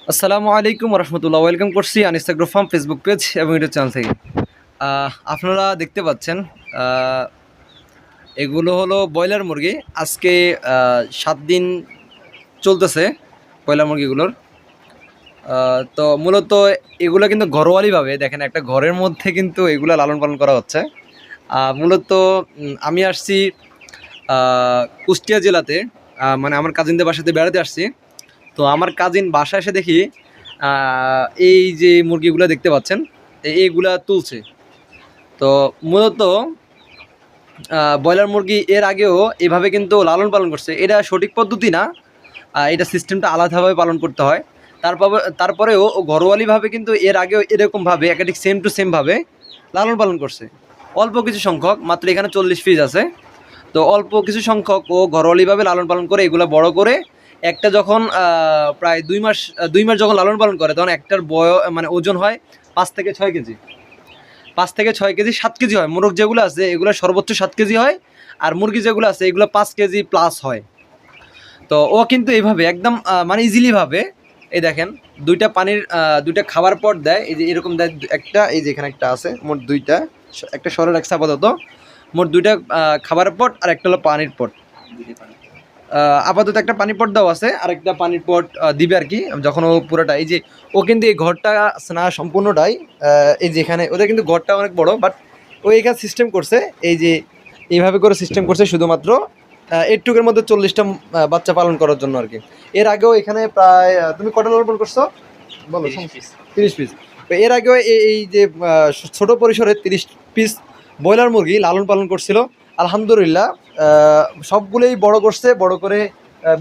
আসসালামু আলাইকুম রহমতুল্লাহ। ওয়েলকাম করছি Anis agro farm Facebook page এবং ইউটিউব চ্যানেল থেকে। আপনারা দেখতে পাচ্ছেন, আহ, এগুলো হলো ব্রয়লার মুরগি। আজকে 7 দিন চলতেছে ব্রয়লার মুরগিগুলোর। তো মূলত এগুলো কিন্তু ঘরোয়ালিভাবে, দেখেন একটা ঘরের মধ্যে কিন্তু এগুলো লালন পালন করা হচ্ছে। মূলত আমি আসছি কুষ্টিয়া জেলাতে, মানে আমার কাজিনদের বাসাতে বেড়াতে আসছি। তো আমার কাজিন বাসায় এসে দেখি এই যে মুরগিগুলো দেখতে পাচ্ছেন, এইগুলা তুলছে। তো মূলত ব্রয়লার মুরগি এর আগেও এভাবে কিন্তু লালন পালন করছে। এটা সঠিক পদ্ধতি না, এটা সিস্টেমটা আলাদাভাবে পালন করতে হয়। তারপরেও ঘরোয়ালিভাবে কিন্তু এর আগেও এরকমভাবে একাধিক সেম টু সেমভাবে লালন পালন করছে। অল্প কিছু সংখ্যক, মাত্র এখানে 40 পিস আছে। তো অল্প কিছু সংখ্যক ও ঘরোয়ালিভাবে লালন পালন করে এগুলো বড় করে একটা যখন প্রায় 2 মাস যখন লালন পালন করে, তখন একটার মানে ওজন হয় 5 থেকে 6 কেজি। 5 থেকে 6 কেজি, 7 কেজি হয়। মোরগ যেগুলো আছে এগুলো সর্বোচ্চ 7 কেজি হয়, আর মুরগি যেগুলো আছে এগুলো 5 কেজি প্লাস হয়। তো ও কিন্তু এইভাবে একদম মানে ইজিলিভাবে, এই দেখেন, দুইটা খাবার পট দেয়, এই যে এরকম দেয় একটা, এই যে এখানে একটা আছে, মোট দুইটা, একটা সরে রাখছে আপাতত। মোট দুইটা খাবারের পট আর একটা হলো পানির পট। আপাতত একটা পানি পট দেওয়া আছে, আর একটা পানির পট দিবে আর কি, যখন ও পুরোটা, এই যে ও কিন্তু এই ঘরটা না সম্পূর্ণটাই, এই যে এখানে ওদের কিন্তু ঘরটা অনেক বড়, বাট ও এখানে সিস্টেম করছে, এই যে এইভাবে করে সিস্টেম করছে শুধুমাত্র এইটুকের মধ্যে 40টা বাচ্চা পালন করার জন্য আর কি। এর আগেও এখানে প্রায় তুমি কটা লালন পালন করছো বলো? 30 পিস। তো এর আগেও এই যে ছোট পরিসরে 30 পিস ব্রয়লার মুরগি লালন পালন করছিল। আলহামদুলিল্লাহ, সবগুলোই বড় করছে, বড় করে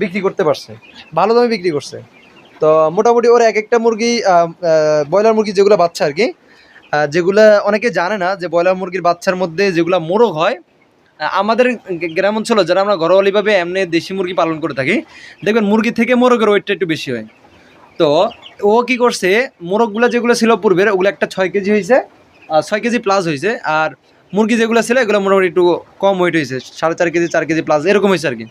বিক্রি করতে পারছে, ভালো দামে বিক্রি করছে। তো মোটামুটি ওর এক একটা মুরগি, ব্রয়লার মুরগি যেগুলো বাচ্চা আর কি, যেগুলো অনেকে জানে না যে ব্রয়লার মুরগির বাচ্চার মধ্যে যেগুলো মোরগ হয়, আমাদের গ্রাম অঞ্চলে যারা আমরা ঘরোয়ালিভাবে এমনি দেশি মুরগি পালন করে থাকি, দেখবেন মুরগি থেকে মোরগের ওয়েটটা একটু বেশি হয়। তো ও কি করছে, মোরগগুলো যেগুলো ছিল পূর্বের, ওগুলো একটা 6 কেজি হয়েছে, 6 কেজি প্লাস হয়েছে। আর মুরগি যেগুলো ছিল এগুলো মোটামুটি একটু কম ওয়েট হয়েছে, 4.5 কেজি 4 কেজি প্লাস এরকম হয়েছে আর কি।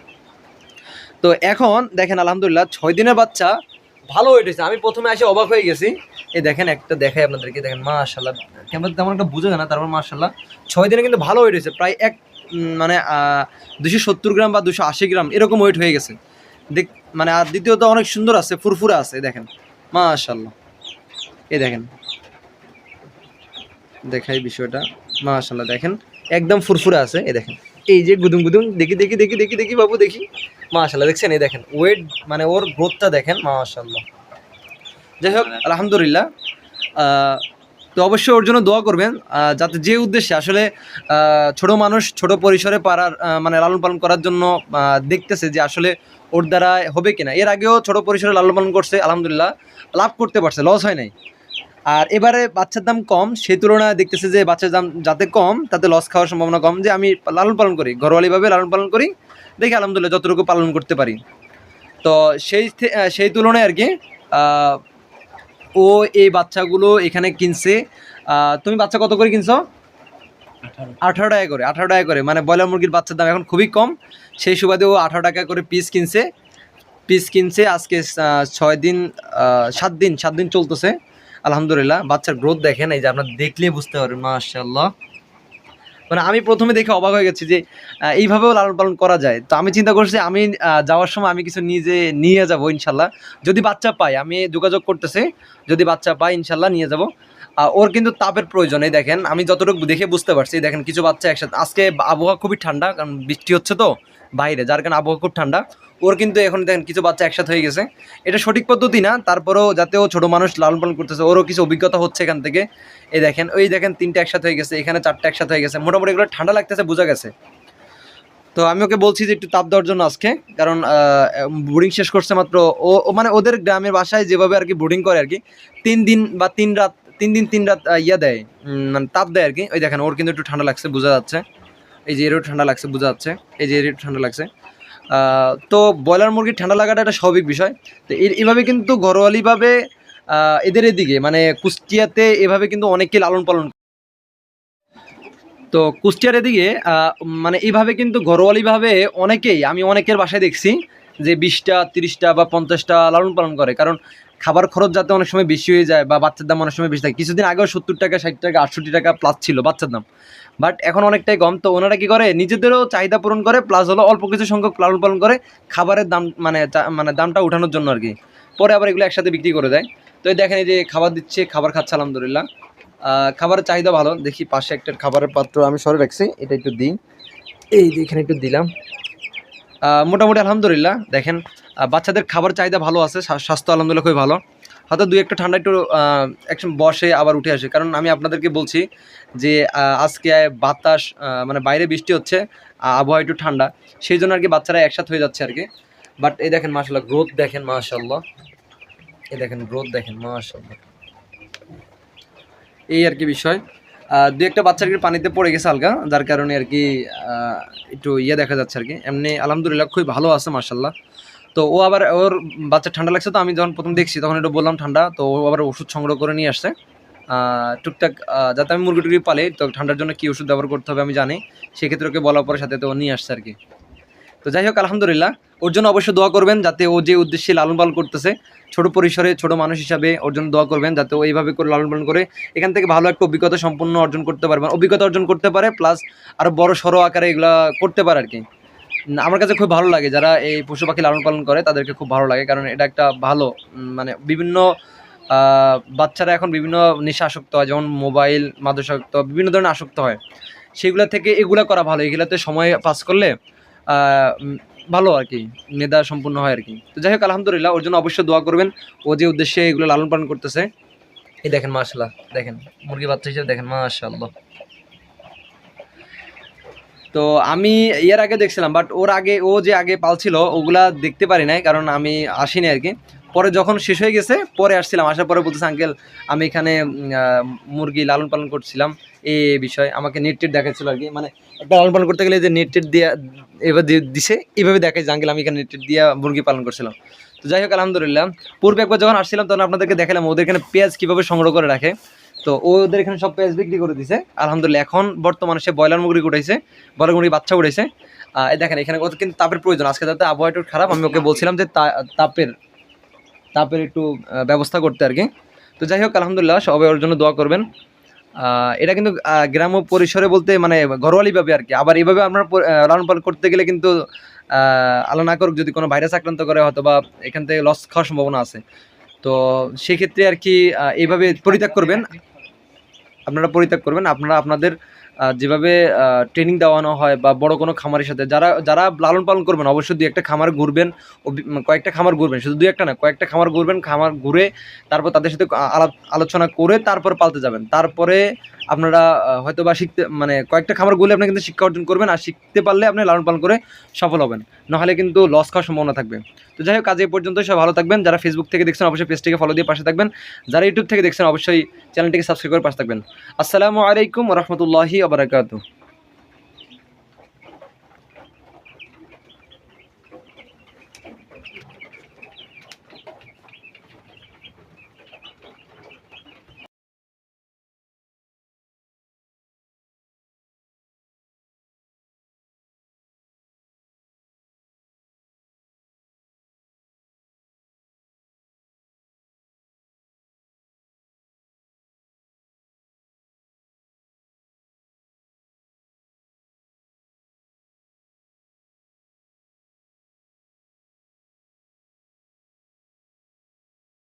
তো এখন দেখেন আলহামদুলিল্লাহ 6 দিনের বাচ্চা ভালো ওয়েট হয়েছে। আমি প্রথমে এসে অবাক হয়ে গেছি। এই দেখেন, একটা দেখাই আপনাদেরকে, দেখেন মাশাল্লাহ, ক্যামেরা তেমন একটা বোঝা যায় না, তারপর মাশাল্লাহ 6 দিনে কিন্তু ভালো ওয়েট হয়েছে, প্রায় মানে 270 গ্রাম বা 280 গ্রাম এরকম ওয়েট হয়ে গেছে। দেখ, মানে আর দ্বিতীয়ত অনেক সুন্দর আছে, ফুরফুরে আছে, দেখেন মাশাল্লাহ। এই দেখেন, দেখাই বিষয়টা, মাশাল্লাহ দেখেন, একদম ফুরফুরে আছে। এই দেখেন, এই যে গুদুম গুদুম, দেখি দেখি দেখি দেখি দেখি বাবু দেখি, মাশাল্লাহ দেখছেন? এই দেখেন ওয়েট, মানে ওর গ্রোথটা দেখেন, মাশাল্লাহ। যাই হোক, আলহামদুলিল্লাহ। আহ, তো অবশ্যই ওর জন্য দোয়া করবেন, যাতে যে উদ্দেশ্যে আসলে ছোট মানুষ ছোট পরিসরে পারার মানে লালন পালন করার জন্য দেখতেছে যে আসলে ওর দ্বারা হবে কিনা। এর আগেও ছোট পরিসরে লালন পালন করছে, আলহামদুলিল্লাহ লাভ করতে পারছে, লস হয় নাই। আর এবারে বাচ্চার দাম কম, সেই তুলনায় দেখতেছে যে বাচ্চার দাম যাতে কম, তাতে লস খাওয়ার সম্ভাবনা কম, যে আমি লালন পালন করি, ঘরোয়ালিভাবে লালন পালন করি, দেখি আলহামদুলিল্লাহ যতটুকু পালন করতে পারি। তো সেই তুলনায় আর কি, আহ, ও এই বাচ্চাগুলো এখানে কিনছে। তুমি বাচ্চা কত করে কিনছো? 18 টাকা করে। 18 টাকা করে, মানে ব্রয়লার মুরগির বাচ্চার দাম এখন খুবই কম, সেই সুবাদে ও 18 টাকা করে পিস কিনছে আজকে। 6 দিন, 7 দিন চলতেছে। আলহামদুলিল্লাহ বাচ্চার গ্রোথ দেখেন, এই যে আপনার দেখলে বুঝতে পারবেন, মাশাআল্লাহ। মানে আমি প্রথমে দেখে অবাক হয়ে গেছি যে এইভাবেও লালন পালন করা যায়। তো আমি চিন্তা করছি, আমি যাওয়ার সময় আমি কিছু নিজে নিয়ে যাব ইনশাল্লাহ, যদি বাচ্চা পাই। আমি যোগাযোগ করতেছি, যদি বাচ্চা পাই ইনশাল্লাহ নিয়ে যাব। ওর কিন্তু তাপের প্রয়োজন, এই দেখেন আমি যতটুকু দেখে বুঝতে পারছি, দেখেন কিছু বাচ্চা একসাথে, আজকে আবহাওয়া খুবই ঠান্ডা, কারণ বৃষ্টি হচ্ছে তো বাইরে, যার কারণে আবহাওয়া খুব ঠান্ডা। ওর কিন্তু এখন দেখেন কিছু বাচ্চা একসাথে হয়ে গেছে। এটা সঠিক পদ্ধতি না, তারপরেও যাতে ও ছোটো মানুষ লালন পালন করতেছে, ওরও কিছু অভিজ্ঞতা হচ্ছে এখান থেকে। এই দেখেন, ওই দেখেন 3টে একসাথে হয়ে গেছে, এখানে 4টে একসাথে হয়ে গেছে, মোটামুটি এগুলো ঠান্ডা লাগতেছে, বোঝা গেছে। তো আমি ওকে বলছি যে একটু তাপ দেওয়ার জন্য আজকে, কারণ বোর্ডিং শেষ করছে মাত্র। ও মানে ওদের গ্রামের বাসায় যেভাবে আর কি বোর্ডিং করে আর কি, 3 দিন বা 3 রাত, 3 দিন 3 রাত ইয়া দেয়, মানে তাপ দেয় আর কি। ওই দেখেন ওর কিন্তু একটু ঠান্ডা লাগছে, বোঝা যাচ্ছে। এই যে এরও ঠান্ডা লাগছে, বোঝা যাচ্ছে, এই যে এর ঠান্ডা লাগছে। তো ব্রয়লার মুরগির ঠান্ডা লাগাটা একটা স্বাভাবিক বিষয়। তো এইভাবে কিন্তু ঘরোয়ালিভাবে এদের এদিকে মানে কুষ্টিয়াতে এভাবে কিন্তু অনেকে লালন পালন। তো কুষ্টিয়ার এদিকে মানে এইভাবে কিন্তু ঘরোয়ালিভাবে অনেকেই, আমি অনেকের বাসায় দেখছি যে 20টা 30টা বা 50টা লালন পালন করে। কারণ খাবার খরচ যাতে অনেক সময় বেশি হয়ে যায় বা বাচ্চার দাম অনেক সময় বেশি থাকে। কিছুদিন আগেও ৭০ টাকা ৬০ টাকা ৬৮ টাকা প্লাস ছিল বাচ্চার দাম, বাট এখন অনেকটাই কম। তো ওনারা কী করে, নিজেদেরও চাহিদা পূরণ করে, প্লাস হলো অল্প কিছু সংখ্যক লালন পালন করে খাবারের দাম মানে দামটা উঠানোর জন্য আর কি। পরে আবার এগুলো একসাথে বিক্রি করে দেয়। তো এই দেখেন, এই যে খাবার দিচ্ছে, খাবার খাচ্ছে আলহামদুলিল্লাহ। খাবারের চাহিদা ভালো। দেখি পাশে একটা খাবারের পাত্র আমি সরে রাখছি, এটা একটু দিই, এই যে এখানে একটু দিলাম। মোটামুটি আলহামদুলিল্লাহ দেখেন, বাচ্চাদের খাবার চাহিদা ভালো আছে, স্বাস্থ্য আলহামদুলিল্লাহ খুবই ভালো। হয়তো দুই একটা ঠান্ডা একটু একদম বসে আবার উঠে আসে, কারণ আমি আপনাদেরকে বলছি যে আজকে বাতাস মানে বাইরে বৃষ্টি হচ্ছে, আবহাওয়া একটু ঠান্ডা, সেই জন্য আর কি বাচ্চারা একসাথে হয়ে যাচ্ছে আর কি। বাট এই দেখেন মাশাআল্লাহ গ্রোথ দেখেন, মাশাআল্লাহ এই দেখেন গ্রোথ দেখেন, মাশাআল্লাহ। এই আর কি বিষয়। দু একটা বাচ্চা আর কি পানিতে পড়ে গেছে হালকা, যার কারণে আর কি একটু দেখা যাচ্ছে আর কি। এমনি আলহামদুলিল্লাহ খুবই ভালো আছে মাশাআল্লাহ। তো ও আবার ওর বাচ্চা ঠান্ডা লাগছে, তো আমি যখন প্রথম দেখছি তখন একটু বললাম ঠান্ডা, তো ও আবার ওষুধ সংগ্রহ করে নিয়ে আসছে টুকটাক, যাতে আমি মুরগি টুরগি পালি, তো ঠান্ডার জন্য কী ওষুধ ব্যবহার করতে হবে আমি জানি, সেক্ষেত্রে ওকে বলার পরে সাথে তো ও নিয়ে আসছে আর কি। তো যাই হোক আলহামদুলিল্লাহ, ওর জন্য অবশ্যই দোয়া করবেন, যাতে ও যে উদ্দেশ্যে লালন পালন করতেছে ছোট পরিসরে ছোট মানুষ হিসাবে, ওর জন্য দোয়া করবেন যাতে ও এইভাবে করে লালন পালন করে এখান থেকে ভালো একটা অভিজ্ঞতা সম্পূর্ণ অর্জন করতে পারবেন, অভিজ্ঞতা অর্জন করতে পারে, প্লাস আরও বড় সড়ো আকারে এগুলা করতে পারে আর কি। আমার কাছে খুব ভালো লাগে যারা এই পশু পাখি লালন পালন করে, তাদেরকে খুব ভালো লাগে, কারণ এটা একটা ভালো মানে বিভিন্ন বাচ্চারা এখন বিভিন্ন নেশা আসক্ত হয়, যেমন মোবাইল, মাদকাসক্ত, বিভিন্ন ধরনের আসক্ত হয়, সেগুলো থেকে এগুলো করা ভালো, এগুলোতে সময় পাস করলে ভালো আর কি, মেধা সম্পূর্ণ হয় আর কি। তো যাই হোক আলহামদুলিল্লাহ, ওর জন্য অবশ্যই দোয়া করবেন, ও যে উদ্দেশ্যে এগুলো লালন পালন করতেছে। এই দেখেন মাশাআল্লাহ, দেখেন মুরগি বাচ্চা হিসেবে দেখেন মাশাআল্লাহ। তো আমি এর আগে দেখছিলাম, বাট ওর আগে ও যে আগে পালছিল ওগুলা দেখতে পারি নাই, কারণ আমি আসিনি আর কি। পরে যখন শেষ হয়ে গেছে পরে আসছিলাম, আসার পরে বলতেছে আঙ্কেল আমি এখানে মুরগি লালন পালন করছিলাম, এই বিষয় আমাকে নেট টেট দেখাচ্ছিল আর কি। মানে একটা লালন পালন করতে গেলে যে নেট টেট দিয়ে এবার দিছে, এইভাবে দেখায় যে আঙ্কেল আমি এখানে নেট টেট দিয়ে মুরগি পালন করছিলাম। তো যাই হোক আলহামদুলিল্লাহ, পূর্বে একবার যখন আসছিলাম তখন আপনাদেরকে দেখালাম ওদের এখানে পেঁয়াজ কীভাবে সংগ্রহ করে রাখে। তো ওদের এখানে সব পেঁয়াজ বিক্রি করে দিছে আলহামদুলিল্লাহ। এখন বর্তমানে সে ব্রয়লার মুরগি উঠাইছে, ব্রয়লার মুরগি বাচ্চা উঠেছে। দেখেন এখানে কত কিন্তু তাপের প্রয়োজন, আজকে যাতে আবহাওয়া একটু খারাপ, আমি ওকে বলছিলাম যে তাপের একটু ব্যবস্থা করতে আর কি। তো যাই হোক আলহামদুলিল্লাহ, সবাই ওর জন্য দোয়া করবেন। এটা কিন্তু গ্রাম্য পরিসরে বলতে মানে ঘরোয়ালিভাবে আর কি। আবার এইভাবে আমরা লালন পালন করতে গেলে কিন্তু আল্লাহ না করুক যদি কোনো ভাইরাস আক্রান্ত করে, হয়তো বা এখান থেকে লস খাওয়ার সম্ভাবনা আছে। তো সেক্ষেত্রে আর কি এইভাবে পরিত্যাগ করবেন, আপনারা আপনাদের যেভাবে ট্রেনিং দেওয়ানো হয় বা বড় কোনো খামারের সাথে যারা লালন পালন করবেন, অবশ্যই ২-১টা খামার ঘুরবেন, কয়েকটা খামার ঘুরবেন, শুধু ২-১টা না, কয়েকটা খামার ঘুরবেন, খামার ঘুরে তারপর তাদের সাথে আলোচনা করে তারপর পালতে যাবেন। তারপরে আপনারা হয়তো বা শিখতে মানে কয়েকটা খামার ঘুরলে আপনি কিন্তু শিক্ষা অর্জন করবেন, আর শিখতে পারলে আপনি লালন পালন করে সফল হবেন, নাহলে কিন্তু লস খাওয়ার সম্ভাবনা থাকবে। তো যাই হোক কাজ এই পর্যন্তই, সব ভালো থাকবেন। যারা ফেসবুক থেকে দেখছেন অবশ্যই পেজটিকে ফলো দিয়ে পাশে থাকবেন, যারা ইউটিউব থেকে দেখছেন অবশ্যই চ্যানেলটিকে সাবস্ক্রাইব করে পাশে থাকবেন। আসসালামু আলাইকুম ওয়া রাহমাতুল্লাহি ওয়া বারাকাতুহু।